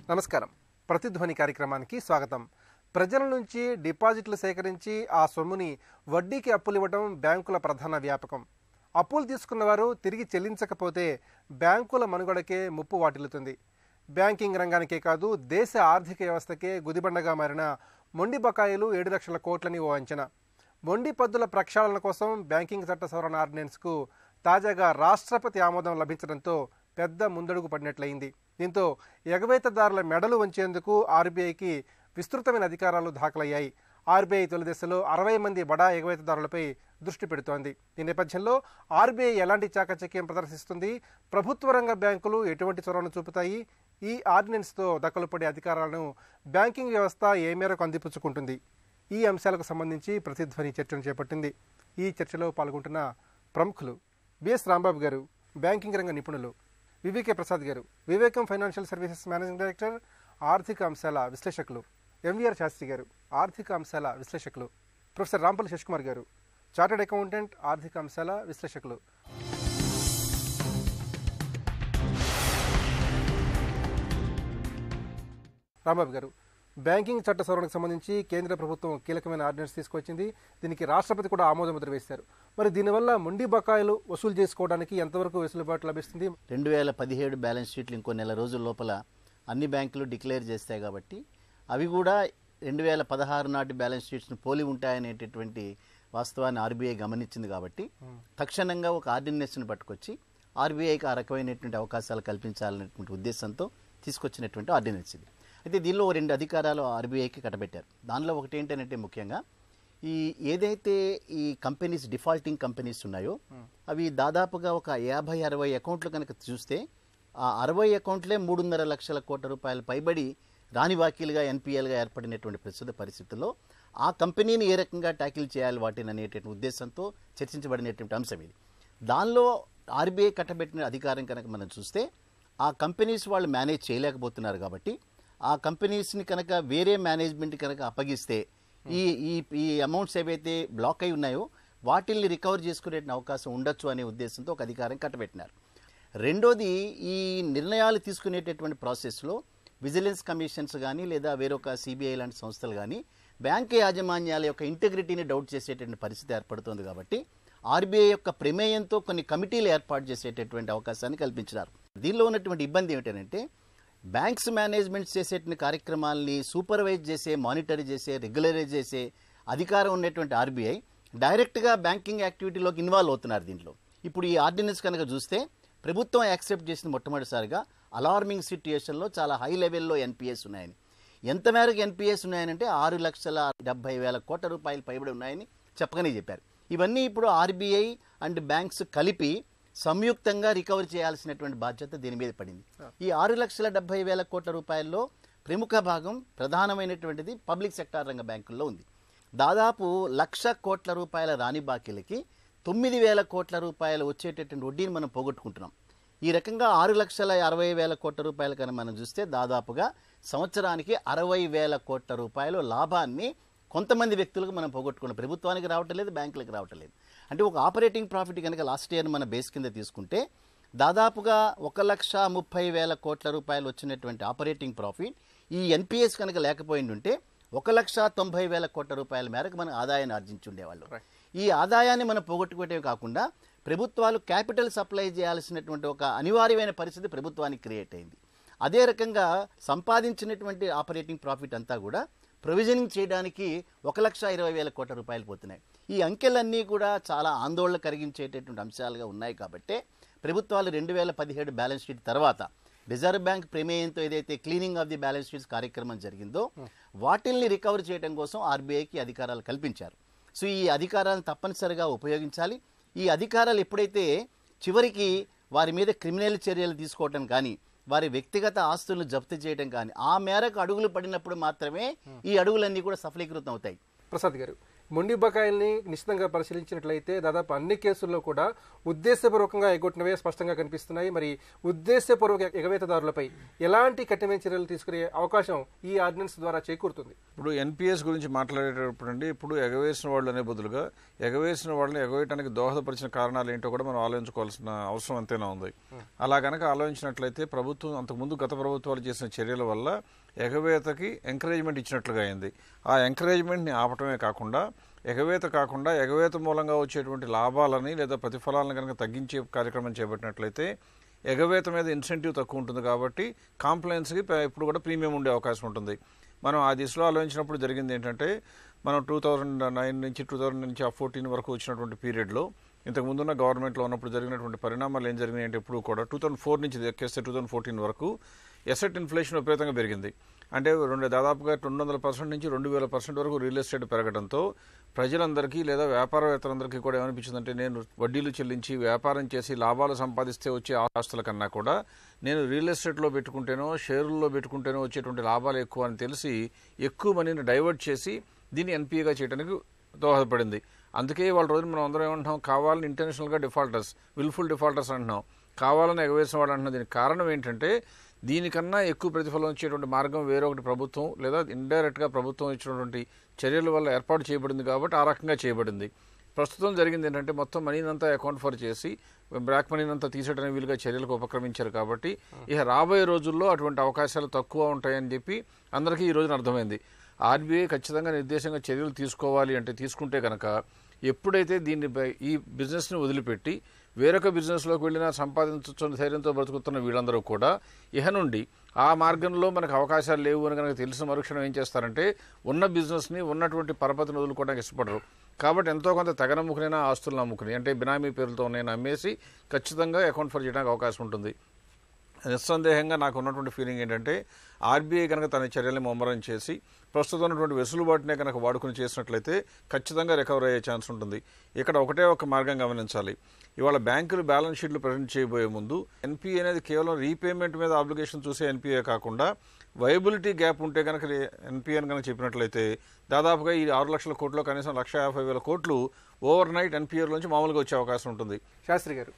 నమస్కారం. ప్రతిధ్వని కార్యక్రమానికి స్వాగతం. ప్రజల నుంచి డిపాజిట్లు సేకరించి ఆ సొమ్ముని వడ్డీకి అప్పులు ఇవ్వడం బ్యాంకుల ప్రధాన వ్యాపకం. అప్పులు తీసుకున్నవారు తిరిగి చెల్లించకపోతే బ్యాంకుల మనుగడకే ముప్పు వాటిల్లుతుంది. బ్యాంకింగ్ రంగానికే కాదు, దేశ ఆర్థిక వ్యవస్థకే గుదిబండగా మారిన మొండి బకాయిలు 7 లక్షల కోట్లని ఓ అంచనా. మొండి పద్దుల ప్రక్షాళన కోసం బ్యాంకింగ్ చట్ట సవరణ ఆర్డినెన్స్కు తాజాగా రాష్ట్రపతి ఆమోదం లభించడంతో పెద్ద ముందడుగు పడినట్లయింది. దీంతో ఎగవేతదారుల మెడలు వంచేందుకు ఆర్బీఐకి విస్తృతమైన అధికారాలు దాఖలయ్యాయి. ఆర్బీఐ తొలి దశలో 60 మంది బడా ఎగవేతదారులపై దృష్టి పెడుతోంది. ఈ నేపథ్యంలో ఆర్బీఐ ఎలాంటి చాకచక్యం ప్రదర్శిస్తుంది, ప్రభుత్వ రంగ బ్యాంకులు ఎటువంటి చొరవను చూపుతాయి, ఈ ఆర్డినెన్స్తో దఖలు పడే అధికారాలను బ్యాంకింగ్ వ్యవస్థ ఏ మేరకు అందిపుచ్చుకుంటుంది, ఈ అంశాలకు సంబంధించి ప్రతిధ్వని చర్చను చేపట్టింది. ఈ చర్చలో పాల్గొంటున్న ప్రముఖులు బిఎస్ రాంబాబు గారు, బ్యాంకింగ్ రంగ నిపుణులు; వివేకే ప్రసాద్ గారు, వివేకం ఫైనాన్షియల్ సర్వీసెస్ మేనేజింగ్ డైరెక్టర్, ఆర్థిక అంశాల విశ్లేషకులు; ఎంవీఆర్ శాస్త్రి గారు, ఆర్థిక అంశాల విశ్లేషకులు; ప్రొఫెసర్ రాంపల్లి శశికుమార్ గారు, చార్టెడ్ అకౌంటెంట్, ఆర్థిక అంశాల విశ్లేషకులు. రాంబాబు గారు, బ్యాంకింగ్ చట్ట సవరణకు సంబంధించి కేంద్ర ప్రభుత్వం కీలకమైన ఆర్డినెన్స్ తీసుకొచ్చింది. దీనికి రాష్ట్రపతి కూడా ఆమోద ముద్ర వేశారు. మరి దీనివల్ల మొండి బకాయిలు వసూలు చేసుకోవడానికి ఎంతవరకు వెసులుబాటు లభిస్తుంది? 2017 బ్యాలెన్స్ షీట్లు ఇంకో నెల రోజుల లోపల అన్ని బ్యాంకులు డిక్లేర్ చేస్తాయి కాబట్టి అవి కూడా 2016 నాటి బ్యాలెన్స్ షీట్స్ను పోలి ఉంటాయనేటటువంటి వాస్తవాన్ని ఆర్బీఐ గమనించింది. కాబట్టి తక్షణంగా ఒక ఆర్డినెన్స్ను పట్టుకొచ్చి ఆర్బీఐకి ఆ రకమైనటువంటి అవకాశాలు కల్పించాలనేటువంటి ఉద్దేశంతో తీసుకొచ్చినటువంటి ఆర్డినెన్స్ ఇది. అయితే దీనిలో 2 అధికారాలు ఆర్బీఐకి కట్టబెట్టారు. దానిలో ఒకటి ఏంటంటే ముఖ్యంగా ఈ ఏదైతే ఈ కంపెనీస్ డిఫాల్టింగ్ కంపెనీస్ ఉన్నాయో అవి దాదాపుగా ఒక 50-60 అకౌంట్లు కనుక చూస్తే ఆ 60 అకౌంట్లే 3.5 లక్షల కోట్ల రూపాయలు పైబడి రాని బాకీలుగా ఎన్పీఎల్గా ఏర్పడినటువంటి ప్రస్తుత పరిస్థితుల్లో ఆ కంపెనీని ఏ రకంగా ట్యాకిల్ చేయాలి వాటిని అనేటువంటి ఉద్దేశంతో చర్చించబడినటువంటి అంశం ఇది. దానిలో ఆర్బీఐ కట్టబెట్టిన అధికారం కనుక మనం చూస్తే ఆ కంపెనీస్ వాళ్ళు మేనేజ్ చేయలేకపోతున్నారు కాబట్టి ఆ కంపెనీస్ని కనుక వేరే మేనేజ్మెంట్ కనుక అప్పగిస్తే ఈ ఈ ఈ అమౌంట్స్ ఏవైతే బ్లాక్ అయి ఉన్నాయో వాటిల్ని రికవర్ చేసుకునే అవకాశం ఉండొచ్చు అనే ఉద్దేశంతో ఒక అధికారం కట్టబెట్టినారు. రెండోది, ఈ నిర్ణయాలు తీసుకునేటటువంటి ప్రాసెస్లో విజిలెన్స్ కమిషన్స్ కానీ లేదా వేరొక సిబిఐ లాంటి సంస్థలు కానీ బ్యాంక్ యాజమాన్యాల యొక్క ఇంటెగ్రిటీని డౌట్ చేసేటువంటి పరిస్థితి ఏర్పడుతుంది. కాబట్టి ఆర్బీఐ యొక్క ప్రమేయంతో కొన్ని కమిటీలు ఏర్పాటు చేసేటటువంటి అవకాశాన్ని కల్పించినారు. దీనిలో ఉన్నటువంటి ఇబ్బంది ఏమిటంటే బ్యాంక్స్ మేనేజ్మెంట్ చేసేటువంటి కార్యక్రమాలని సూపర్వైజ్ చేసే, మానిటర్ చేసే, రెగ్యులరైజ్ చేసే అధికారం ఉన్నటువంటి ఆర్బీఐ డైరెక్ట్గా బ్యాంకింగ్ యాక్టివిటీలోకి ఇన్వాల్వ్ అవుతున్నారు. దీంట్లో ఇప్పుడు ఈ ఆర్డినెన్స్ కనుక చూస్తే ప్రభుత్వం యాక్సెప్ట్ చేసిన మొట్టమొదటిసారిగా అలార్మింగ్ సిట్యుయేషన్లో చాలా హై లెవెల్లో ఎన్పిఎస్ ఉన్నాయని. ఎంత మేరకు ఎన్పిఎస్ ఉన్నాయనంటే 6,70,000 కోట్ల రూపాయలు పైబడి ఉన్నాయని చెప్పగానే చెప్పారు. ఇవన్నీ ఇప్పుడు ఆర్బీఐ అండ్ బ్యాంక్స్ కలిపి సంయుక్తంగా రికవర్ చేయాల్సినటువంటి బాధ్యత దీని మీద పడింది. ఈ 6,70,000 కోట్ల రూపాయల్లో ప్రముఖ భాగం ప్రధానమైనటువంటిది పబ్లిక్ సెక్టార్ రంగ బ్యాంకుల్లో ఉంది. దాదాపు 1,00,000 కోట్ల రూపాయల రాని బాకీలకి 9,000 కోట్ల రూపాయలు వచ్చేటటువంటి వడ్డీని మనం పోగొట్టుకుంటున్నాం. ఈ రకంగా 6,60,000 కోట్ల రూపాయలు కనుక మనం చూస్తే దాదాపుగా సంవత్సరానికి 60,000 కోట్ల రూపాయలు లాభాన్ని కొంతమంది వ్యక్తులకు మనం పోగొట్టుకున్నాం. ప్రభుత్వానికి రావటం లేదు, బ్యాంకులకు రావటం లేదు. అంటే ఒక ఆపరేటింగ్ ప్రాఫిట్ కనుక లాస్ట్ ఇయర్ మన బేస్ కింద తీసుకుంటే దాదాపుగా 1,30,000 కోట్ల రూపాయలు వచ్చినటువంటి ఆపరేటింగ్ ప్రాఫిట్ ఈ ఎన్పిఎస్ కనుక లేకపోయిందంటే 1,90,000 కోట్ల రూపాయల మేరకు మనం ఆదాయాన్ని ఆర్జించి ఉండేవాళ్ళు. ఈ ఆదాయాన్ని మనం పోగొట్టుకోవటమే కాకుండా ప్రభుత్వాలు క్యాపిటల్ సప్లై చేయాల్సినటువంటి ఒక అనివార్యమైన పరిస్థితి ప్రభుత్వానికి క్రియేట్ అయింది. అదే రకంగా సంపాదించినటువంటి ఆపరేటింగ్ ప్రాఫిట్ అంతా కూడా ప్రొవిజనింగ్ చేయడానికి 1,20,000 కోట్ల రూపాయలు పోతున్నాయి. ఈ అంకెలన్నీ కూడా చాలా ఆందోళన కలిగించేటటువంటి అంశాలుగా ఉన్నాయి. కాబట్టి ప్రభుత్వాలు 2017 బ్యాలెన్స్ షీట్ తర్వాత రిజర్వ్ బ్యాంక్ ప్రమేయంతో ఏదైతే cleaning of the balance sheets కార్యక్రమం జరిగిందో వాటిల్ని రికవర్ చేయడం కోసం ఆర్బీఐకి అధికారాలు కల్పించారు. సో ఈ అధికారాలను తప్పనిసరిగా ఉపయోగించాలి. ఈ అధికారాలు ఎప్పుడైతే చివరికి వారి మీద క్రిమినల్ చర్యలు తీసుకోవటం కానీ వారి వ్యక్తిగత ఆస్తులను జప్తు చేయడం కానీ ఆ మేరకు అడుగులు పడినప్పుడు మాత్రమే ఈ అడుగులన్నీ కూడా సఫలీకృతం అవుతాయి. ప్రసాద్ గారు, మొండి బకాయిల్ని నిశ్చితంగా పరిశీలించినట్లయితే దాదాపు అన్ని కేసుల్లో కూడా ఉద్దేశపూర్వకంగా ఎగ్గొట్టినవే స్పష్టంగా కనిపిస్తున్నాయి. మరి ఉద్దేశపూర్వక ఎగవేతదారులపై ఎలాంటి కఠినమైన చర్యలు తీసుకునే అవకాశం ఈ ఆర్డినెన్స్ ద్వారా చేకూరుతుంది? ఇప్పుడు ఎన్పిఎస్ గురించి మాట్లాడేటప్పుడు అండి, ఇప్పుడు ఎగవేసిన వాళ్ళు అనే బదులుగా ఎగవేసిన వాళ్ళని ఎగవేయడానికి దోహదపరిచిన కారణాలు ఏంటో కూడా మనం ఆలోచించుకోవాల్సిన అవసరం అంతేనా ఉంది. అలా కనుక ఆలోచించినట్లయితే ప్రభుత్వం అంతకుముందు గత ప్రభుత్వాలు చేసిన చర్యల వల్ల ఎగవేతకి ఎంకరేజ్మెంట్ ఇచ్చినట్లుగా అయింది. ఆ ఎంకరేజ్మెంట్ని ఆపటమే కాకుండా ఎగవేత మూలంగా వచ్చేటువంటి లాభాలని లేదా ప్రతిఫలాలను కనుక తగ్గించే కార్యక్రమం చేపట్టినట్లయితే ఎగవేత మీద ఇన్సెంటివ్ తక్కువ ఉంటుంది కాబట్టి కాంప్లైన్స్కి ఇప్పుడు కూడా ప్రీమియం ఉండే అవకాశం ఉంటుంది. మనం ఆ దిశలో ఆలోచించినప్పుడు జరిగింది ఏంటంటే, మనం 2009 నుంచి 2014 వరకు వచ్చినటువంటి పీరియడ్లో ఇంతకుముందున్న గవర్నమెంట్లో ఉన్నప్పుడు జరిగినటువంటి పరిణామాలు ఏం జరిగినాయి అంటే, ఇప్పుడు కూడా 2004 నుంచి ఎక్కేస్తే 2014 వరకు ఎసెట్ ఇన్ఫ్లేషన్ విపరీతంగా పెరిగింది. అంటే దాదాపుగా 200% నుంచి 2000% వరకు రియల్ ఎస్టేట్ పెరగడంతో ప్రజలందరికీ లేదా వ్యాపారవేత్తలందరికీ కూడా ఏమనిపించిందంటే, నేను వడ్డీలు చెల్లించి వ్యాపారం చేసి లాభాలు సంపాదిస్తే వచ్చే ఆస్తుల కన్నా కూడా నేను రియల్ ఎస్టేట్లో పెట్టుకుంటేనో షేర్లలో పెట్టుకుంటేనో వచ్చేటువంటి లాభాలు ఎక్కువ అని తెలిసి ఎక్కువ మనీని డైవర్ట్ చేసి దీన్ని ఎన్పిఏగా చేయడానికి దోహదపడింది. అందుకే వాళ్ళ రోజున మనం అందరం ఏమంటున్నాం, కావాలని ఇంటెన్షనల్గా డిఫాల్టర్స్, విల్ఫుల్ డిఫాల్టర్స్ అంటున్నాం, కావాలని ఎగవేసిన వాడు అంటున్నాం. దీనికి కారణం ఏంటంటే, దీనికన్నా ఎక్కువ ప్రతిఫలం వచ్చేటువంటి మార్గం వేరొకటి ప్రభుత్వం లేదా ఇండైరెక్ట్గా ప్రభుత్వం ఇచ్చినటువంటి చర్యల వల్ల ఏర్పాటు చేయబడింది కాబట్టి ఆ రకంగా చేయబడింది. ప్రస్తుతం జరిగింది ఏంటంటే, మొత్తం మనీనంతా అకౌంట్ ఫర్ చేసి బ్లాక్ మనీనంతా తీసేయడానికి వీలుగా చర్యలకు ఉపక్రమించారు కాబట్టి ఇక రాబోయే రోజుల్లో అటువంటి అవకాశాలు తక్కువ ఉంటాయని చెప్పి అందరికీ ఈ రోజున అర్థమైంది. ఆర్బీఐ ఖచ్చితంగా నిర్దేశంగా చర్యలు తీసుకోవాలి అంటే తీసుకుంటే కనుక ఎప్పుడైతే ఈ బిజినెస్ని వదిలిపెట్టి వేరొక బిజినెస్లోకి వెళ్ళినా సంపాదించుతున్న ధైర్యంతో బ్రతుకుతున్న వీళ్ళందరూ కూడా ఇహ నుండి ఆ మార్గంలో మనకు అవకాశాలు లేవు అని కనుక తెలిసిన మరుక్షణం ఏం చేస్తారంటే, ఉన్న బిజినెస్ని ఉన్నటువంటి పరపతిని వదులుకోవడానికి ఇష్టపడరు. కాబట్టి ఎంతో కొంత తెగనమ్ముకునైనా ఆస్తులను అమ్ముకుని, అంటే బినామీ పేరుతో నేను అమ్మేసి ఖచ్చితంగా అకౌంట్ ఫర్ చేయడానికి అవకాశం ఉంటుంది. నిస్సందేహంగా నాకు ఉన్నటువంటి ఫీలింగ్ ఏంటంటే, ఆర్బీఐ కనుక తన చర్యల్ని ముమ్మరం చేసి ప్రస్తుతం ఉన్నటువంటి వెసులుబాటునే కనుక వాడుకుని చేసినట్లయితే ఖచ్చితంగా రికవర్ అయ్యే ఛాన్స్ ఉంటుంది. ఇక్కడ ఒక మార్గం గమనించాలి. ఇవాళ బ్యాంకులు బ్యాలెన్స్ షీట్లు ప్రజెంట్ చేయబోయే ముందు ఎన్పిఏ అనేది కేవలం రీపేమెంట్ మీద ఆబ్లిగేషన్ చూసే ఎన్పిఏ కాకుండా వైబిలిటీ గ్యాప్ ఉంటే కనుక ఎన్పిఏ అని కనుక చెప్పినట్లయితే దాదాపుగా ఈ 6 లక్షల కోట్లో కనీసం 1,50,000 కోట్లు ఓవర్ నైట్ ఎన్పిఏలోంచి మామూలుగా వచ్చే అవకాశం ఉంటుంది. శాస్త్రి గారు,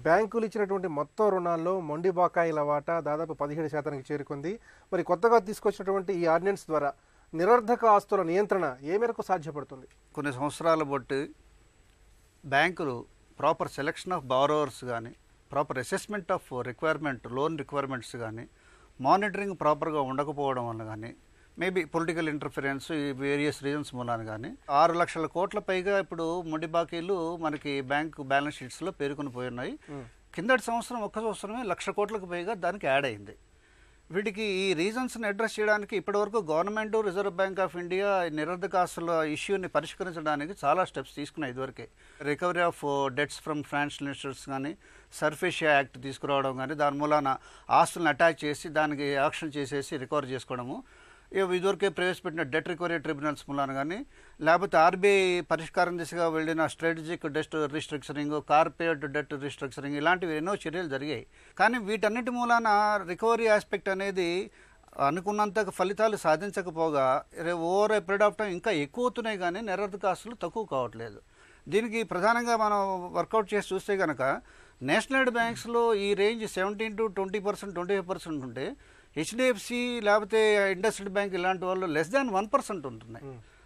బ్యాంకులు ఇచ్చినటువంటి మొత్తం రుణాల్లో మొండి బకాయిల వాటా దాదాపు 17% చేరుకుంది. మరి కొత్తగా తీసుకొచ్చినటువంటి ఈ ఆర్డినెన్స్ ద్వారా నిరర్ధక ఆస్తుల నియంత్రణ ఏ మేరకు సాధ్యపడుతుంది? కొన్ని సంవత్సరాల బట్టి బ్యాంకులు ప్రాపర్ సెలెక్షన్ ఆఫ్ బారోవర్స్ కానీ, proper assessment of loan requirements కానీ, మానిటరింగ్ ప్రాపర్గా ఉండకపోవడం వల్ల కానీ, మేబీ పొలిటికల్ ఇంటర్ఫిరెన్స్, ఈ వేరియస్ రీజన్స్ మూలాన కానీ 6 లక్షల కోట్ల పైగా ఇప్పుడు మొండి బాకీలు మనకి బ్యాంకు బ్యాలెన్స్ షీట్స్లో పేరుకొని పోయి ఉన్నాయి. కిందటి సంవత్సరం ఒక్క సంవత్సరమే 1,00,000 కోట్లకు పైగా దానికి యాడ్ అయింది. వీటికి ఈ రీజన్స్ని అడ్రస్ చేయడానికి ఇప్పటివరకు government, reserve bank of India నిరర్ధక ఆస్తుల ఇష్యూని పరిష్కరించడానికి చాలా స్టెప్స్ తీసుకున్నాయి. ఇదివరకే recovery of debts from financial institutes కానీ, సర్ఫేషియా యాక్ట్ తీసుకురావడం కానీ, దాని మూలాన ఆస్తులను అటాచ్ చేసి దానికి యాక్షన్ చేసేసి రికవర్ చేసుకోవడము, ఇదివరకే ప్రవేశపెట్టిన డెట్ రికవరీ ట్రిబ్యునల్స్ మూలాన కానీ, లేకపోతే ఆర్బీఐ పరిష్కారం దిశగా వెళ్ళిన strategic debt restructuring, corporate debt restructuring, ఇలాంటివి ఎన్నో చర్యలు జరిగాయి. కానీ వీటన్నిటి మూలాన రికవరీ ఆస్పెక్ట్ అనేది అనుకున్నంత ఫలితాలు సాధించకపోగా over a period of time ఇంకా ఎక్కువ అవుతున్నాయి, కానీ నిరర్ధక ఆస్తులు తక్కువ కావట్లేదు. దీనికి ప్రధానంగా మనం వర్కౌట్ చేసి చూస్తే కనుక నేషనల్ బ్యాంక్స్లో ఈ రేంజ్ 17 to 20%, 25% ఉంటే హెచ్డిఎఫ్సి లేకపోతే ఇండస్ఇండ్ బ్యాంక్ ఇలాంటి వాళ్ళు లెస్ దాన్ 1% ఉంటున్నాయి.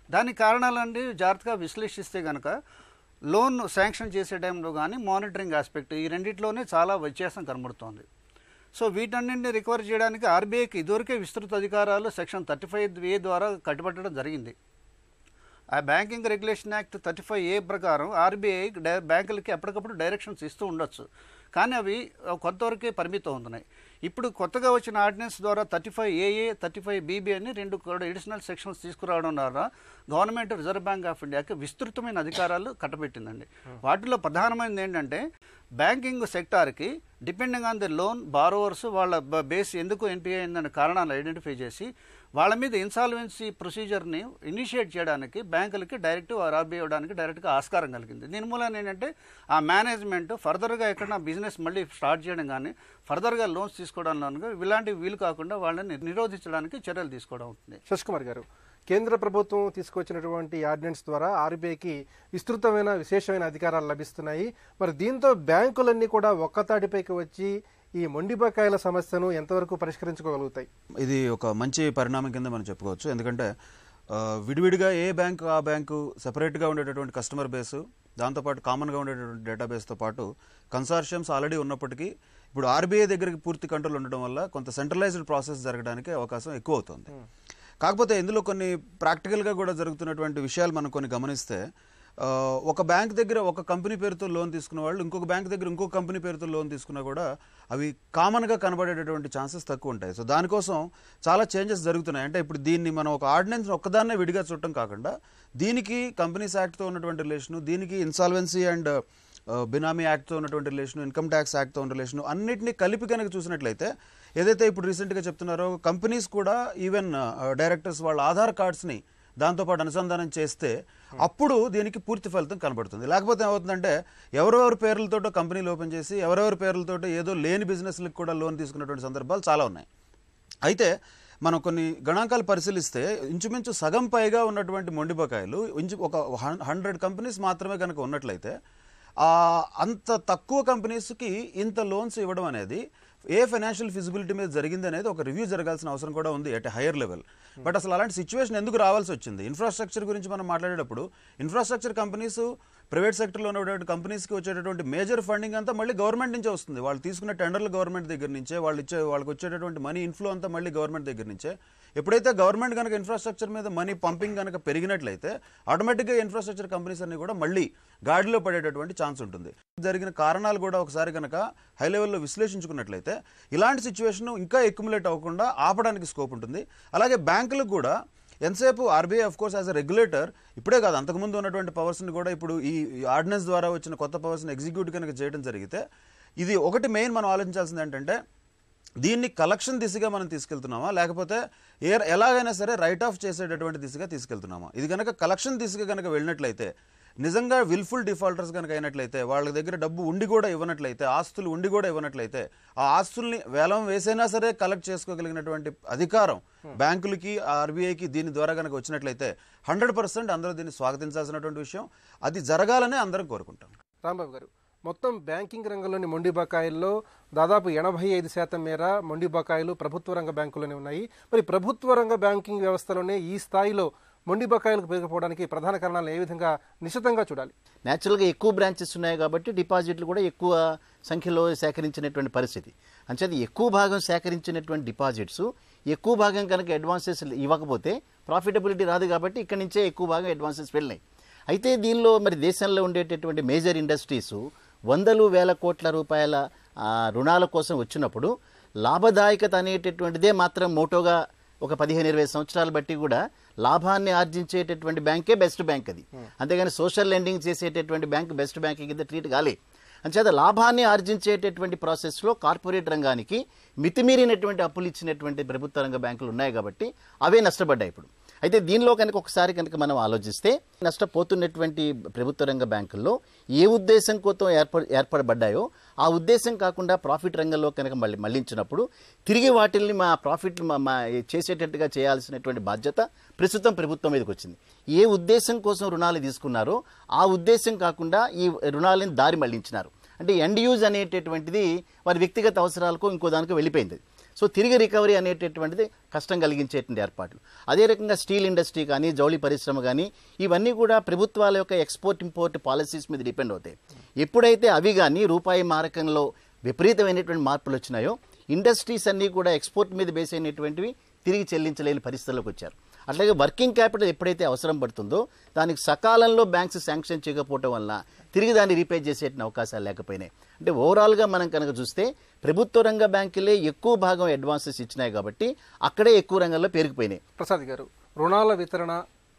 దానికి కారణాలండి జాగ్రత్తగా విశ్లేషిస్తే కనుక లోన్ శాంక్షన్ చేసే టైంలో కానీ, మానిటరింగ్ ఆస్పెక్ట్, ఈ రెండింటిలోనే చాలా వ్యత్యాసం కనబడుతోంది. సో వీటన్నింటినీ రికవర్ చేయడానికి ఆర్బీఐకి ఇదివరకే విస్తృత అధికారాలు సెక్షన్ 35A ద్వారా కట్టుబట్టడం జరిగింది. ఆ బ్యాంకింగ్ రెగ్యులేషన్ యాక్ట్ 35A ప్రకారం ఆర్బీఐ బ్యాంకులకి ఎప్పటికప్పుడు డైరెక్షన్స్ ఇస్తూ ఉండొచ్చు, కానీ అవి కొంతవరకే పరిమితం అవుతున్నాయి. ఇప్పుడు కొత్తగా వచ్చిన ఆర్డినెన్స్ ద్వారా 35AA, 35BB అని 2 అడిషనల్ సెక్షన్స్ తీసుకురావడం ద్వారా గవర్నమెంట్, రిజర్వ్ బ్యాంక్ ఆఫ్ ఇండియాకి విస్తృతమైన అధికారాలు కట్టబెట్టిందండి. వాటిలో ప్రధానమైనది ఏంటంటే, బ్యాంకింగ్ సెక్టార్కి depending on the loan borrowers వాళ్ళ బేస్ ఎందుకు ఎన్పిఏ అయిందనే కారణాలు ఐడెంటిఫై చేసి వాళ్ళ మీద ఇన్సాల్వెన్సీ ప్రొసీజర్ని ఇనిషియేట్ చేయడానికి బ్యాంకులకి డైరెక్ట్ ఆర్బీఐ ఇవ్వడానికి డైరెక్ట్గా ఆస్కారం కలిగింది. దీని మూలన ఏంటంటే ఆ మేనేజ్మెంట్ ఫర్దర్గా ఎక్కడన్నా బిజినెస్ మళ్ళీ స్టార్ట్ చేయడం కానీ, ఫర్దర్గా లోన్స్ తీసుకోవడంలో ఇలాంటివి వీలు కాకుండా వాళ్ళని నిరోధించడానికి చర్యలు తీసుకోవడం అవుతుంది. శశికుమార్ గారు, కేంద్ర ప్రభుత్వం తీసుకొచ్చినటువంటి ఆర్డినెన్స్ ద్వారా ఆర్బీఐకి విస్తృతమైన విశేషమైన అధికారాలు లభిస్తున్నాయి. మరి దీంతో బ్యాంకులన్నీ కూడా ఒక్కతాటిపైకి వచ్చి ఈ మొండి బకాయిల సమస్యను ఎంతవరకు పరిష్కరించుకోగలుగుతాయి? ఇది ఒక మంచి పరిణామం కింద మనం చెప్పుకోవచ్చు. ఎందుకంటే విడివిడిగా ఏ బ్యాంకు ఆ బ్యాంకు సెపరేట్గా ఉండేటటువంటి కస్టమర్ బేసు, దాంతోపాటు కామన్గా ఉండేటటువంటి డేటాబేస్తో పాటు కన్సార్షియమ్స్ ఆల్రెడీ ఉన్నప్పటికీ ఇప్పుడు ఆర్బీఐ దగ్గరికి పూర్తి కంట్రోల్ ఉండడం వల్ల కొంత సెంట్రలైజ్డ్ ప్రాసెస్ జరగడానికి అవకాశం ఎక్కువ అవుతుంది. కాకపోతే ఇందులో కొన్ని ప్రాక్టికల్గా కూడా జరుగుతున్నటువంటి విషయాలు మనం కొన్ని గమనిస్తే, ఒక బ్యాంక్ దగ్గర ఒక కంపెనీ పేరుతో లోన్ తీసుకున్న వాళ్ళు ఇంకొక బ్యాంక్ దగ్గర ఇంకొక కంపెనీ పేరుతో లోన్ తీసుకున్నా కూడా అవి కామన్గా కనబడేటటువంటి ఛాన్సెస్ తక్కువ ఉంటాయి. సో దానికోసం చాలా చేంజెస్ జరుగుతున్నాయి. అంటే ఇప్పుడు దీన్ని మనం ఒక ఆర్డినెన్స్ ఒక్కదాన్నే విడిగా చూడటం కాకుండా దీనికి కంపెనీస్ యాక్ట్తో ఉన్నటువంటి రిలేషను, దీనికి ఇన్సాల్వెన్సీ అండ్ బినామీ యాక్ట్తో ఉన్నటువంటి రిలేషను, ఇన్కమ్ ట్యాక్స్ యాక్ట్తో ఉన్న రిలేషను అన్నింటినీ కలిపి కనుక చూసినట్లయితే, ఏదైతే ఇప్పుడు రీసెంట్గా చెప్తున్నారో కంపెనీస్ కూడా ఈవెన్ డైరెక్టర్స్ వాళ్ళ ఆధార్ కార్డ్స్ని దాంతోపాటు అనుసంధానం చేస్తే అప్పుడు దీనికి పూర్తి ఫలితం కనబడుతుంది. లేకపోతే ఏమవుతుందంటే ఎవరెవరి పేర్లతోటో కంపెనీలు ఓపెన్ చేసి ఎవరెవరి పేర్లతోటో ఏదో లేని బిజినెస్లకు కూడా లోన్ తీసుకున్నటువంటి సందర్భాలు చాలా ఉన్నాయి. అయితే మనం కొన్ని గణాంకాలు పరిశీలిస్తే ఇంచుమించు సగం పైగా ఉన్నటువంటి మొండి బకాయిలు ఒక 100 కంపెనీస్ మాత్రమే కనుక ఉన్నట్లయితే అంత తక్కువ కంపెనీస్కి ఇంత లోన్స్ ఇవ్వడం అనేది ఏ ఫైనాన్షియల్ ఫిజిబిలిటీ మీద జరిగింది అనేది ఒక రివ్యూ జరగాల్సిన అవసరం కూడా ఉంది అట్ హైయర్ లెవెల్. బట్ అసలు అలాంటి సిచ్యువేషన్ ఎందుకు రావాల్సి వచ్చింది? ఇన్ఫ్రాస్ట్రక్చర్ గురించి మనం మాట్లాడేటప్పుడు ఇన్ఫ్రాస్ట్రక్చర్ కంపెనీస్ ప్రైవేట్ సెక్టర్లో ఉన్నటువంటి కంపెనీస్కి వచ్చేటటువంటి మేజర్ ఫండింగ్ అంతా మళ్ళీ గవర్నమెంట్ నుంచే వస్తుంది. వాళ్ళు తీసుకున్న టెండర్లు గవర్నమెంట్ దగ్గర నుంచే, వాళ్ళకి వచ్చేటటువంటి మనీ ఇన్ఫ్లో అంతా మళ్ళీ గవర్నమెంట్ దగ్గర నుంచే. ఎప్పుడైతే గవర్నమెంట్ కనుక ఇన్ఫ్రాస్ట్రక్చర్ మీద మనీ పంపింగ్ కనుక పెరిగినట్లయితే ఆటోమేటిక్గా ఇన్ఫ్రాస్ట్రక్చర్ కంపెనీస్ అన్ని కూడా మళ్ళీ గాడిలో పడేటటువంటి ఛాన్స్ ఉంటుంది. జరిగిన కారణాలు కూడా ఒకసారి కనుక హై లెవెల్లో విశ్లేషించుకున్నట్లయితే ఇలాంటి సిచ్యువేషన్ ఇంకా ఎక్యుములేట్ అవ్వకుండా ఆపడానికి స్కోప్ ఉంటుంది. అలాగే బ్యాంకులకు కూడా ఎంతసేపు RBI of course as a regulator ఇప్పుడే కాదు, అంతకుముందు ఉన్నటువంటి పవర్స్ని కూడా ఇప్పుడు ఈ ఆర్డినెన్స్ ద్వారా వచ్చిన కొత్త పవర్స్ని ఎగ్జిక్యూట్ కనుక చేయడం జరిగితే, ఇది ఒకటి మెయిన్ మనం ఆలోచించాల్సింది ఏంటంటే దీన్ని కలెక్షన్ దిశగా మనం తీసుకెళ్తున్నామా, లేకపోతే ఎలాగైనా సరే రైట్ ఆఫ్ చేసేటటువంటి దిశగా తీసుకెళ్తున్నామా? ఇది కనుక కలెక్షన్ దిశగా కనుక వెళ్ళినట్లయితే, నిజంగా విల్ఫుల్ డిఫాల్టర్స్ కనుక అయినట్లయితే, వాళ్ళ దగ్గర డబ్బు ఉండి కూడా ఇవ్వనట్లయితే, ఆస్తులు ఉండి కూడా ఇవ్వనట్లయితే, ఆ ఆస్తుల్ని వేలం వేసైనా సరే కలెక్ట్ చేసుకోగలిగినటువంటి అధికారం బ్యాంకులకి ఆర్బీఐకి దీని ద్వారా కనుక వచ్చినట్లయితే 100% అందరూ దీన్ని స్వాగతించాల్సినటువంటి విషయం. అది జరగాలనే అందరం కోరుకుంటాం. రాంబాబు గారు, మొత్తం బ్యాంకింగ్ రంగంలోని మొండి బకాయిల్లో దాదాపు 85% మేర మొండి బకాయిలు ప్రభుత్వ రంగ బ్యాంకుల్లోనే ఉన్నాయి. మరి ప్రభుత్వ రంగ బ్యాంకింగ్ వ్యవస్థలోనే ఈ స్థాయిలో మొండి బకాయిలకు పెరిగిపోవడానికి ప్రధాన కారణాలు ఏ విధంగా నిశ్చితంగా చూడాలి? న్యాచురల్గా ఎక్కువ బ్రాంచెస్ ఉన్నాయి కాబట్టి డిపాజిట్లు కూడా ఎక్కువ సంఖ్యలో సేకరించినటువంటి పరిస్థితి. అంచేది ఎక్కువ భాగం సేకరించినటువంటి డిపాజిట్స్ ఎక్కువ భాగం కనుక అడ్వాన్సెస్ ఇవ్వకపోతే ప్రాఫిటబిలిటీ రాదు కాబట్టి ఇక్కడి నుంచే ఎక్కువ భాగం అడ్వాన్సెస్ వెళ్ళినాయి. అయితే దీనిలో మరి దేశంలో ఉండేటటువంటి మేజర్ ఇండస్ట్రీస్ వందలు వేల కోట్ల రూపాయల రుణాల కోసం వచ్చినప్పుడు లాభదాయకత అనేటటువంటిదే మాత్రం మోటోగా ఒక 15-20 సంవత్సరాలు బట్టి కూడా లాభాన్ని ఆర్జించేటటువంటి బ్యాంకే బెస్ట్ బ్యాంక్ అది. అంతేగాని సోషల్ లెండింగ్ చేసేటటువంటి బ్యాంక్ బెస్ట్ బ్యాంక్ కింద ట్రీట్ కాలే. అంచేత లాభాన్ని ఆర్జించేటటువంటి ప్రాసెస్లో కార్పొరేట్ రంగానికి మితిమీరినటువంటి అప్పులు ఇచ్చినటువంటి ప్రభుత్వ రంగ బ్యాంకులు ఉన్నాయి కాబట్టి అవే నష్టపడ్డాయి ఇప్పుడు. అయితే దీనిలో కనుక ఒకసారి కనుక మనం ఆలోచిస్తే నష్టపోతున్నటువంటి ప్రభుత్వ రంగ బ్యాంకుల్లో ఏ ఉద్దేశం కోసం ఏర్పడబడ్డాయో ఆ ఉద్దేశం కాకుండా ప్రాఫిట్ రంగంలో కనుక మళ్ళించినప్పుడు తిరిగి వాటిల్ని మా ప్రాఫిట్ చేసేటట్టుగా చేయాల్సినటువంటి బాధ్యత ప్రస్తుతం ప్రభుత్వం మీదకి వచ్చింది. ఏ ఉద్దేశం కోసం రుణాలు తీసుకున్నారో ఆ ఉద్దేశం కాకుండా ఈ రుణాలను దారి మళ్లించినారు. అంటే ఎండ్ యూజ్ అనేటటువంటిది వారి వ్యక్తిగత అవసరాలకు ఇంకో దానికి వెళ్ళిపోయింది. సో తిరిగి రికవరీ అనేటటువంటిది కష్టం కలిగించేటువంటి ఏర్పాట్లు. అదే రకంగా స్టీల్ ఇండస్ట్రీ కానీ జౌళి పరిశ్రమ కానీ ఇవన్నీ కూడా ప్రభుత్వాల యొక్క ఎక్స్పోర్ట్ ఇంపోర్ట్ పాలసీస్ మీద డిపెండ్ అవుతాయి. ఎప్పుడైతే అవి కానీ రూపాయి మారకంలో విపరీతమైనటువంటి మార్పులు వచ్చినాయో ఇండస్ట్రీస్ అన్నీ కూడా ఎక్స్పోర్ట్ మీద బేస్ అయినటువంటివి తిరిగి చెల్లించలేని పరిస్థితుల్లోకి వచ్చారు. అట్లాగే వర్కింగ్ క్యాపిటల్ ఎప్పుడైతే అవసరం పడుతుందో దానికి సకాలంలో బ్యాంక్స్ శాంక్షన్ చేయకపోవడం వల్ల తిరిగి దాన్ని రీపే చేసే అవకాశాలు లేకపోయినాయి. అంటే ఓవరాల్గా మనం కనుక చూస్తే ప్రభుత్వ రంగ బ్యాంకులే ఎక్కువ భాగం అడ్వాన్సెస్ ఇచ్చినాయి కాబట్టి అక్కడే ఎక్కువ రంగంలో పెరిగిపోయినాయి. ప్రసాద్ గారు, రుణాల వితరణ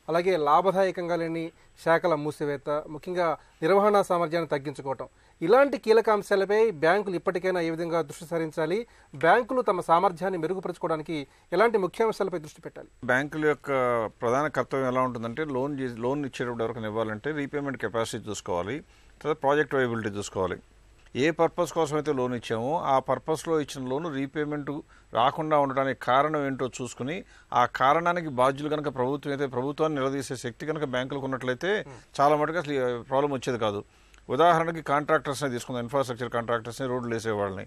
అలాగే లాభదాయకంగా లేని శాఖల మూసివేత, ముఖ్యంగా నిర్వహణ సామర్థ్యాన్ని తగ్గించుకోవటం, ఇలాంటి కీలక అంశాలపై బ్యాంకులు ఇప్పటికైనా ఏ విధంగా దృష్టి సారించాలి? బ్యాంకులు తమ సామర్థ్యాన్ని మెరుగుపరచుకోవడానికి ఎలాంటి ముఖ్య అంశాలపై దృష్టి పెట్టాలి? బ్యాంకుల యొక్క ప్రధాన కర్తవ్యం ఎలా ఉంటుందంటే లోన్ ఇచ్చేటప్పుడు ఎవరికైనా ఇవ్వాలంటే రీపేమెంట్ కెపాసిటీ చూసుకోవాలి, తర్వాత ప్రాజెక్ట్ వైబిలిటీ చూసుకోవాలి. ఏ పర్పస్ కోసం అయితే లోన్ ఇచ్చామో ఆ పర్పస్లో ఇచ్చిన లోను రీపేమెంట్ రాకుండా ఉండడానికి కారణం ఏంటో చూసుకుని ఆ కారణానికి బాధ్యులు కనుక ప్రభుత్వం అయితే ప్రభుత్వాన్ని నిలదీసే శక్తి కనుక బ్యాంకులకు ఉన్నట్లయితే చాలా మటుకు అసలు ప్రాబ్లం వచ్చేది కాదు. ఉదాహరణకి కాంట్రాక్టర్స్ని తీసుకుందాం, ఇన్ఫ్రాస్ట్రక్చర్ కాంట్రాక్టర్స్ని, రోడ్లు వేసేవాళ్ళని.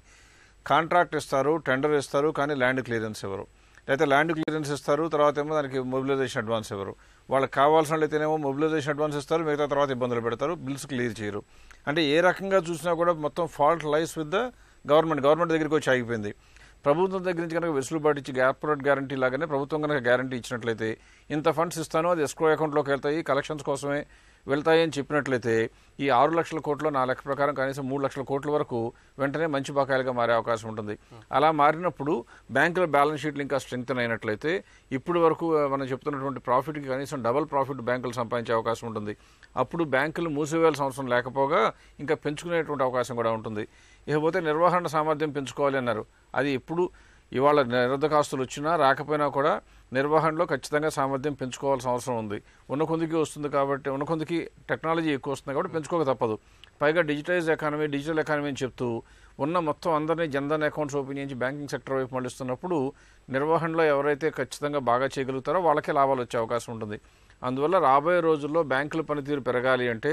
కాంట్రాక్ట్ ఇస్తారు, టెండర్ ఇస్తారు, కానీ ల్యాండ్ క్లియరెన్స్ ఎవరు, లేకపోతే ల్యాండ్ క్లియరెన్స్ ఇస్తారు, తర్వాత ఏమో దానికి మొబిలైజేషన్ అడ్వాన్స్ ఎవరు, వాళ్ళకి కావాల్సిన వాళ్ళైతేనేమో మొబిలైజేషన్ అడ్వాన్స్ ఇస్తారు, మిగతా తర్వాత ఇబ్బందులు పెడతారు, బిల్స్ క్లియర్ చేయరు. అంటే ఏ రకంగా చూసినా కూడా మొత్తం fault lies with the government దగ్గరికి వచ్చి ఆగిపోయింది. ప్రభుత్వం దగ్గర నుంచి కనుక వెసులుబాటు ఇచ్చి కార్పొరేట్ గ్యారంటీ లాగానే ప్రభుత్వం కనుక గ్యారంటీ ఇచ్చినట్లయితే ఇంత ఫండ్స్ ఇస్తానో అది ఎస్క్రో అకౌంట్లోకి వెళ్తాయి, కలెక్షన్స్ కోసమే వెళ్తాయి అని చెప్పినట్లయితే ఈ 6 లక్షల కోట్లు నా లెక్క ప్రకారం కనీసం 3 లక్షల కోట్ల వరకు వెంటనే మంచి బకాయిలుగా మారే అవకాశం ఉంటుంది. అలా మారినప్పుడు బ్యాంకుల బ్యాలెన్స్ షీట్లు ఇంకా స్ట్రెంగ్తన్ అయినట్లయితే ఇప్పుడు వరకు మనం చెప్తున్నటువంటి ప్రాఫిట్కి కనీసం డబల్ ప్రాఫిట్ బ్యాంకులు సంపాదించే అవకాశం ఉంటుంది. అప్పుడు బ్యాంకులు మూసివేయాల్సిన అవసరం లేకపోగా ఇంకా పెంచుకునేటువంటి అవకాశం కూడా ఉంటుంది. ఇకపోతే నిర్వహణ సామర్థ్యం పెంచుకోవాలి అన్నారు. అది ఎప్పుడు ఇవాళ నిరర్ధకాస్తులు వచ్చినా రాకపోయినా కూడా నిర్వహణలో ఖచ్చితంగా సామర్థ్యం పెంచుకోవాల్సిన అవసరం ఉంది. ఉన్న కొందికి వస్తుంది కాబట్టి, ఉన్న కొందికి టెక్నాలజీ ఎక్కువ వస్తుంది కాబట్టి పెంచుకోక తప్పదు. పైగా డిజిటల్ ఎకానమీ అని చెప్తూ ఉన్న మొత్తం అందరినీ జన్ధన్ అకౌంట్స్ ఓపెన్ చేసి బ్యాంకింగ్ సెక్టర్ వైపు మళ్ళిస్తున్నప్పుడు నిర్వహణలో ఎవరైతే ఖచ్చితంగా బాగా చేయగలుగుతారో వాళ్ళకే లాభాలు వచ్చే అవకాశం ఉంటుంది. అందువల్ల రాబోయే రోజుల్లో బ్యాంకుల పనితీరు పెరగాలి అంటే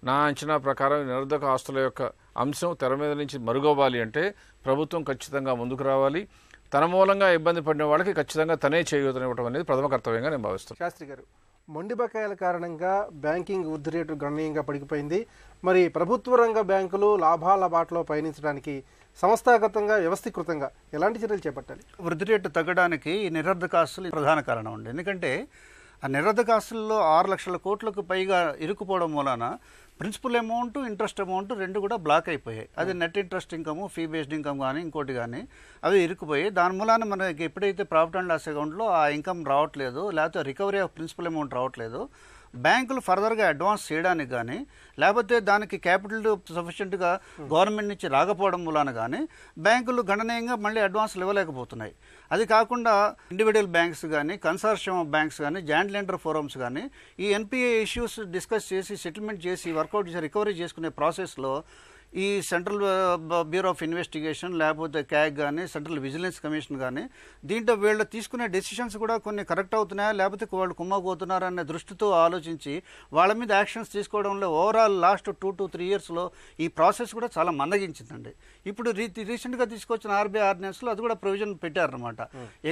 నా అంచనా ప్రకారం నిరర్ధక ఆస్తుల యొక్క అంశం తెర మీద నుంచి మరుగవ్వాలి అంటే ప్రభుత్వం ఖచ్చితంగా ముందుకు రావాలి. తన మూలంగా ఇబ్బంది పడిన వాళ్ళకి ఖచ్చితంగా తనే చేయూతనివ్వడం అనేది ప్రథమ కర్తవ్యంగా నేను భావిస్తున్నాను. శాస్త్రి గారు, మొండి బకాయిల కారణంగా బ్యాంకింగ్ వృద్ధి రేటు గణనీయంగా పడిపోయింది. మరి ప్రభుత్వ రంగ బ్యాంకులు లాభాల బాటలో పయనించడానికి సంస్థాగతంగా వ్యవస్థీకృతంగా ఎలాంటి చర్యలు చేపట్టాలి? వృద్ధి రేటు తగ్గడానికి ఈ నిరర్ధకాస్తులు ప్రధాన కారణం అండి. ఎందుకంటే ఆ నిరర్ధకాస్తుల్లో 6 లక్షల కోట్లకు పైగా ఇరుక్కుపోవడం మూలాన ప్రిన్సిపల్ అమౌంట్, ఇంట్రెస్ట్ అమౌంట్ రెండు కూడా బ్లాక్ అయిపోయాయి. అది net interest income, fee based income కానీ ఇంకోటి కానీ అవి ఇరుక్కుపోయాయి. దాని మూలాన మనకి ఎప్పుడైతే ప్రాఫిట్ అండ్ లాస్ అకౌంట్లో ఆ ఇన్కమ్ రావట్లేదు, లేకపోతే రికవరీ ఆఫ్ ప్రిన్సిపల్ అమౌంట్ రావట్లేదు, బ్యాంకులు ఫర్దర్గా అడ్వాన్స్ చేయడానికి కానీ లేకపోతే దానికి క్యాపిటల్ సఫిషియెంట్గా గవర్నమెంట్ నుంచి రాకపోవడం మూలాన కానీ బ్యాంకులు గణనీయంగా మళ్ళీ అడ్వాన్స్లు ఇవ్వలేకపోతున్నాయి. అది కాకుండా ఇండివిజువల్ బ్యాంక్స్ కానీ, కన్సార్షియం బ్యాంక్స్ కానీ, జాయింట్ లెండర్ ఫోరమ్స్ కానీ ఈ ఎన్పిఏ ఇష్యూస్ డిస్కస్ చేసి సెటిల్మెంట్ చేసి వర్కౌట్ చేసి రికవరీ చేసుకునే ప్రాసెస్లో ఈ సెంట్రల్ బ్యూరో ఆఫ్ ఇన్వెస్టిగేషన్ లేకపోతే క్యాగ్ కానీ, సెంట్రల్ విజిలెన్స్ కమిషన్ కానీ దీంట్లో వీళ్ళు తీసుకునే డెసిషన్స్ కూడా కొన్ని కరెక్ట్ అవుతున్నాయా లేకపోతే వాళ్ళు కుమ్మకపోతున్నారా అనే దృష్టితో ఆలోచించి వాళ్ళ మీద యాక్షన్స్ తీసుకోవడంలో ఓవరాల్ లాస్ట్ 2 to 3 ఇయర్స్లో ఈ ప్రాసెస్ కూడా చాలా మందగించిందండి. ఇప్పుడు రీసెంట్గా తీసుకొచ్చిన ఆర్బీఐ ఆర్డినెన్స్లో అది కూడా ప్రొవిజన్ పెట్టారనమాట.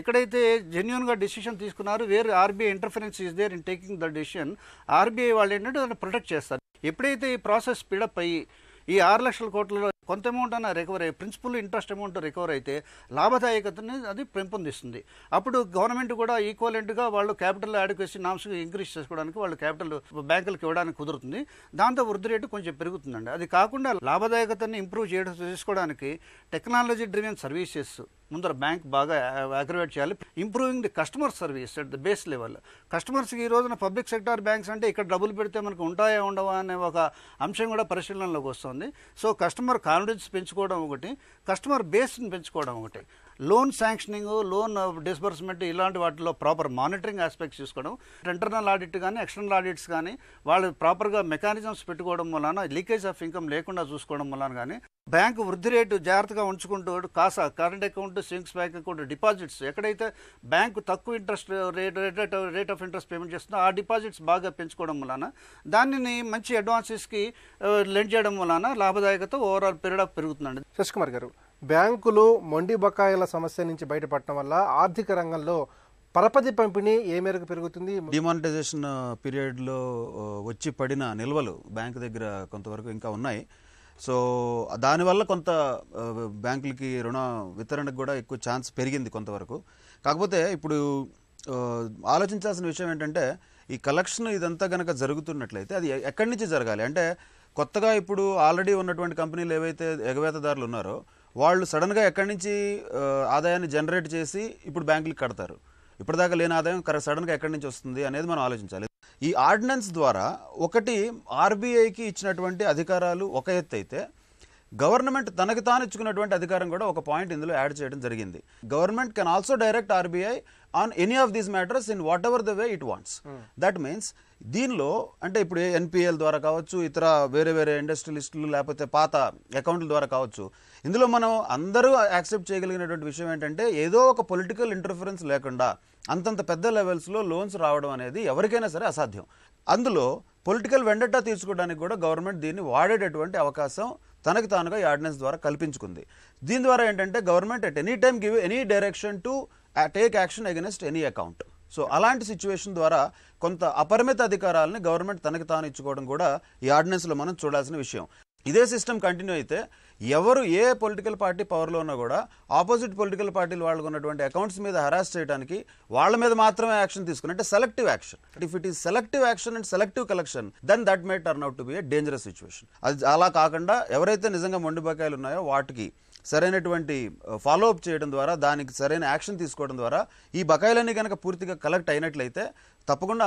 ఎక్కడైతే జెన్యూన్గా డెసిషన్ తీసుకున్నారు, వేరే RBI interference is there in taking the decision, RBI వాళ్ళు ఏంటంటే దాన్ని ప్రొటెక్ట్ చేస్తారు. ఎప్పుడైతే ఈ ప్రాసెస్ స్పీడప్ అయ్యి ఈ 6 లక్షల కోట్లలో కొంత అమౌంట్ అన్న రికవర్ అయ్యి ప్రిన్సిపల్ ఇంట్రెస్ట్ అమౌంట్ రికవర్ అయితే లాభదాయకతని అది పెంపొందిస్తుంది. అప్పుడు గవర్నమెంట్ కూడా ఈక్వలెంట్గా వాళ్ళు క్యాపిటల్ అడిక్వసీ నామ్స్ ఇంక్రీజ్ చేసుకోవడానికి వాళ్ళు క్యాపిటల్ బ్యాంకులకు ఇవ్వడానికి కుదురుతుంది. దాంతో వృద్ధి రేటు కొంచెం పెరుగుతుందండి. అది కాకుండా లాభదాయకతని ఇంప్రూవ్ చేసుకోవడానికి టెక్నాలజీ డ్రివెన్ సర్వీసెస్ ముందర బ్యాంక్ బాగా అగ్రివేట్ చేయాలి. Improving the customer service at the base level. కస్టమర్స్కి ఈ రోజున పబ్లిక్ సెక్టార్ బ్యాంక్స్ అంటే ఇక్కడ డబ్బులు పెడితే మనకు ఉంటాయా ఉండవా అనే ఒక అంశం కూడా పరిశీలనలోకి వస్తుంది. సో కస్టమర్ కాన్ఫిడెన్స్ పెంచుకోవడం ఒకటి, కస్టమర్ బేస్ని పెంచుకోవడం ఒకటి, లోన్ శాంక్షనింగ్, లోన్ డిస్బర్స్మెంట్ ఇలాంటి వాటిలో ప్రాపర్ మానిటరింగ్ ఆస్పెక్ట్స్ చూసుకోవడం, ఇంటర్నల్ ఆడిట్ కానీ ఎక్స్టర్నల్ ఆడిట్స్ కానీ వాళ్ళు ప్రాపర్గా మెకానిజమ్స్ పెట్టుకోవడం వలన లీకేజ్ ఆఫ్ ఇన్కమ్ లేకుండా చూసుకోవడం వలన కానీ బ్యాంకు వృద్ధి రేటు జాగ్రత్తగా ఉంచుకుంటూ CASA, current account, savings bank account, deposits ఎక్కడైతే బ్యాంకు తక్కువ interest rate of interest payment చేస్తుందో ఆ డిపాజిట్స్ బాగా పెంచుకోవడం వలన దానిని మంచి అడ్వాన్సెస్కి లెండ్ చేయడం వలన లాభదాయకత ఓవరాల్ పెరుగుతుందండి. శశికుమార్ గారు, బ్యాంకులు మొండి బకాయిల సమస్య నుంచి బయటపడటం వల్ల ఆర్థిక రంగంలో పరపతి పంపిణీ ఏ మేరకు పెరుగుతుంది? డిమానిటైజేషన్ పీరియడ్లో వచ్చి పడిన నిల్వలు బ్యాంకు దగ్గర కొంతవరకు ఇంకా ఉన్నాయి. సో దానివల్ల కొంత బ్యాంకులకి రుణ వితరణకు కూడా ఎక్కువ ఛాన్స్ పెరిగింది కొంతవరకు. కాకపోతే ఇప్పుడు ఆలోచించాల్సిన విషయం ఏంటంటే ఈ కలెక్షన్ ఇదంతా కనుక జరుగుతున్నట్లయితే అది ఎక్కడి నుంచి జరగాలి అంటే కొత్తగా ఇప్పుడు ఆల్రెడీ ఉన్నటువంటి కంపెనీలు ఏవైతే ఎగవేతదారులు ఉన్నారో వాళ్ళు సడన్గా ఎక్కడి నుంచి ఆదాయాన్ని జనరేట్ చేసి ఇప్పుడు బ్యాంకులకు కడతారు. ఇప్పటిదాకా లేని ఆదాయం సడన్గా ఎక్కడి నుంచి వస్తుంది అనేది మనం ఆలోచించాలి. ఈ ఆర్డినెన్స్ ద్వారా ఒకటి ఆర్బీఐకి ఇచ్చినటువంటి అధికారాలు ఒక ఎత్తు అయితే గవర్నమెంట్ తనకి తాను ఇచ్చుకున్నటువంటి అధికారం కూడా ఒక పాయింట్ ఇందులో యాడ్ చేయడం జరిగింది. Government can also direct RBI on any of these matters in what ever the way it wants. That means దీనిలో అంటే ఇప్పుడు ఎన్పిఎల్ ద్వారా కావచ్చు, ఇతర వేరే వేరే ఇండస్ట్రియలిస్టులు లేకపోతే పాత అకౌంట్ల ద్వారా కావచ్చు, ఇందులో మనం అందరూ యాక్సెప్ట్ చేయగలిగినటువంటి విషయం ఏంటంటే ఏదో ఒక పొలిటికల్ ఇంటర్ఫరెన్స్ లేకుండా అంతంత పెద్ద లెవెల్స్లో లోన్స్ రావడం అనేది ఎవరికైనా సరే అసాధ్యం. అందులో పొలిటికల్ వెండటా తీర్చుకోవడానికి కూడా గవర్నమెంట్ దీన్ని వాడేటటువంటి అవకాశం తనకు తానుగా ఈ ఆర్డినెన్స్ ద్వారా కల్పించుకుంది. దీని ద్వారా ఏంటంటే government at any time give any direction to take action against any account. So అలాంటి సిచ్యువేషన్ ద్వారా కొంత అపరిమిత అధికారాలని గవర్నమెంట్ తనకి తాను ఇచ్చుకోవడం కూడా ఈ ఆర్డినెన్స్లో మనం చూడాల్సిన విషయం. ఇదే సిస్టమ్ కంటిన్యూ అయితే ఎవరు ఏ పొలిటికల్ పార్టీ పవర్లో ఉన్నా కూడా ఆపోజిట్ పొలిటికల్ పార్టీలు వాళ్ళకు ఉన్నటువంటి అకౌంట్స్ మీద హరాస్ చేయడానికి వాళ్ళ మీద మాత్రమే యాక్షన్ తీసుకుని, అంటే selective action. If it is selective action and selective collection then that may turn out to be a dangerous situation. అది అలా కాకుండా ఎవరైతే నిజంగా మొండి బకాయిలు ఉన్నాయో వాటికి సరైనటువంటి ఫాలో అప్ చేయడం ద్వారా, దానికి సరైన యాక్షన్ తీసుకోవడం ద్వారా ఈ బకాయిలన్నీ కనుక పూర్తిగా కలెక్ట్ అయినట్లయితే తప్పకుండా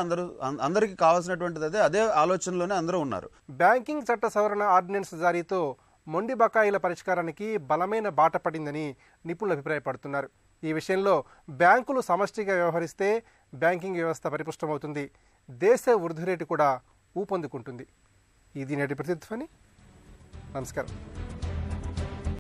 అందరికీ కావాల్సినటువంటిది అదే ఆలోచనలోనే అందరూ ఉన్నారు. బ్యాంకింగ్ చట్ట సవరణ ఆర్డినెన్స్ జారీతో మొండి బకాయిల పరిష్కారానికి బలమైన బాట పడిందని నిపుణులు అభిప్రాయపడుతున్నారు. ఈ విషయంలో బ్యాంకులు సమష్టిగా వ్యవహరిస్తే బ్యాంకింగ్ వ్యవస్థ పరిపుష్టమవుతుంది, దేశ వృద్ధి రేటు కూడా ఊపందుకుంటుంది. ఇది నేటి ప్రతిధ్వని. నమస్కారం.